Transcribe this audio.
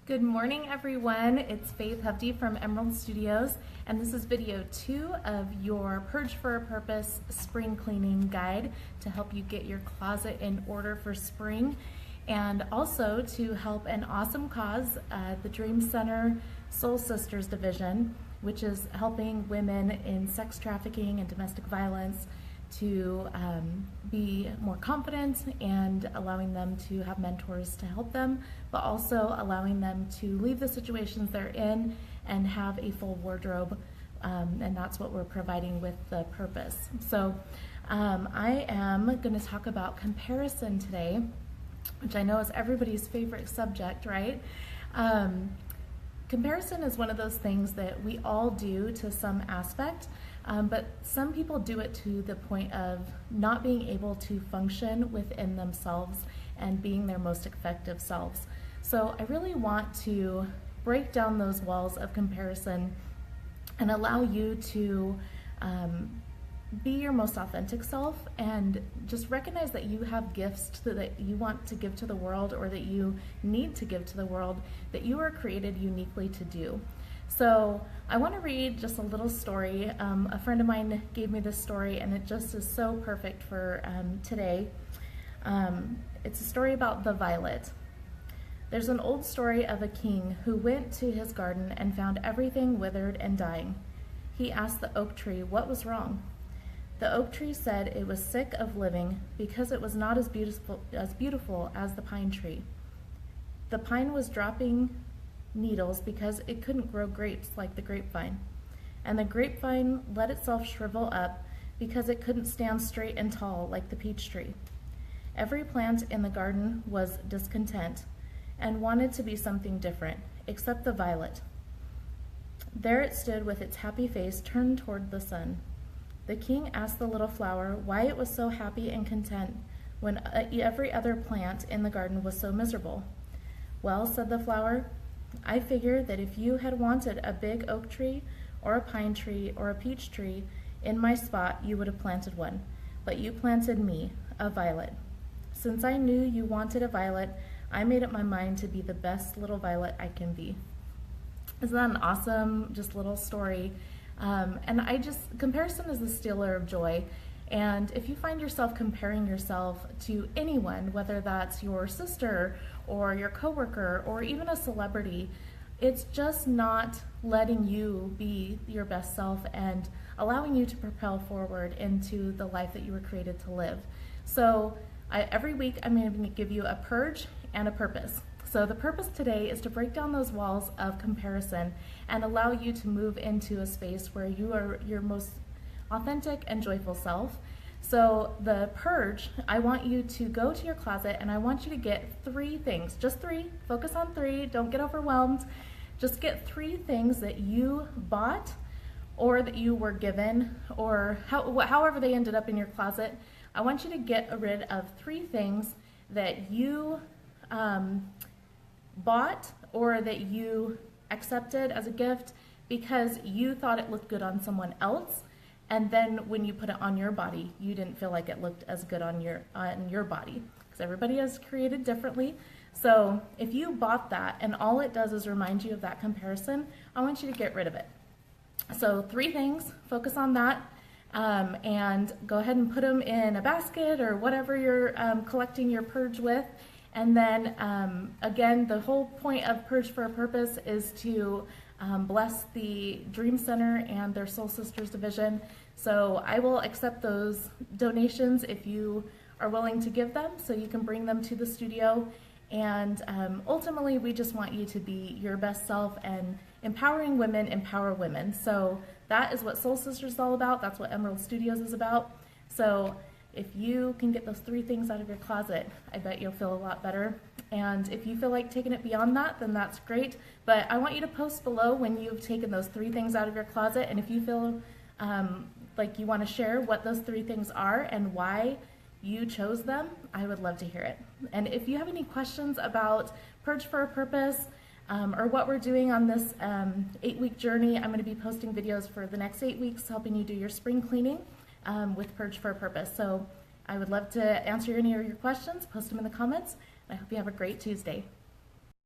Good morning, everyone. It's Faith Hefty from Emerald Studios, and this is video 2 of your Purge for a Purpose spring cleaning guide to help you get your closet in order for spring, and also to help an awesome cause, the Dream Center Soul Sisters Division, which is helping women in sex trafficking and domestic violence to be more confident and allowing them to have mentors to help them, but also allowing them to leave the situations they're in and have a full wardrobe, and that's what we're providing with the purpose. So I am going to talk about comparison today, which I know is everybody's favorite subject, right? Comparison is one of those things that we all do to some aspect, but some people do it to the point of not being able to function within themselves and being their most effective selves. So I really want to break down those walls of comparison and allow you to be your most authentic self and just recognize that you have gifts that you want to give to the world, or that you need to give to the world, that you are created uniquely to do. So I want to read just a little story. A friend of mine gave me this story, and it just is so perfect for today. It's a story about the violet. There's an old story of a king who went to his garden and found everything withered and dying. He asked the oak tree what was wrong. The oak tree said it was sick of living because it was not as beautiful as the pine tree. The pine was dropping needles because it couldn't grow grapes like the grapevine. And the grapevine let itself shrivel up because it couldn't stand straight and tall like the peach tree. Every plant in the garden was discontent and wanted to be something different, except the violet. There it stood with its happy face turned toward the sun. The king asked the little flower why it was so happy and content when every other plant in the garden was so miserable. Well, said the flower, I figure that if you had wanted a big oak tree or a pine tree or a peach tree in my spot, you would have planted one. But you planted me, a violet. Since I knew you wanted a violet, I made up my mind to be the best little violet I can be. Isn't that an awesome just little story? Comparison is the stealer of joy. And if you find yourself comparing yourself to anyone, whether that's your sister or your coworker or even a celebrity, it's just not letting you be your best self and allowing you to propel forward into the life that you were created to live. So every week I'm going to give you a purge and a purpose. So the purpose today is to break down those walls of comparison and allow you to move into a space where you are your most authentic and joyful self. So the purge, I want you to go to your closet and I want you to get 3 things, just 3, focus on 3, don't get overwhelmed. Just get 3 things that you bought or that you were given, or however they ended up in your closet. I want you to get rid of 3 things that you bought or that you accepted as a gift because you thought it looked good on someone else, and then when you put it on your body, you didn't feel like it looked as good on your body, because everybody is created differently. So if you bought that and all it does is remind you of that comparison, I want you to get rid of it. So 3 things, focus on that, and go ahead and put them in a basket or whatever you're collecting your purge with. And then again, the whole point of Purge for a Purpose is to bless the Dream Center and their Soul Sisters Division. So I will accept those donations if you are willing to give them, so you can bring them to the studio. And ultimately, we just want you to be your best self, and empowering women empower women. So that is what Soul Sisters is all about. That's what Emerald Studios is about. So if you can get those 3 things out of your closet, I bet you'll feel a lot better. And if you feel like taking it beyond that, then that's great. But I want you to post below when you've taken those 3 things out of your closet. And if you feel like you want to share what those 3 things are and why you chose them, I would love to hear it. And if you have any questions about Purge for a Purpose, or what we're doing on this 8-week journey, I'm going to be posting videos for the next 8 weeks helping you do your spring cleaning with Purge for a Purpose. So I would love to answer any of your questions. Post them in the comments. I hope you have a great Tuesday.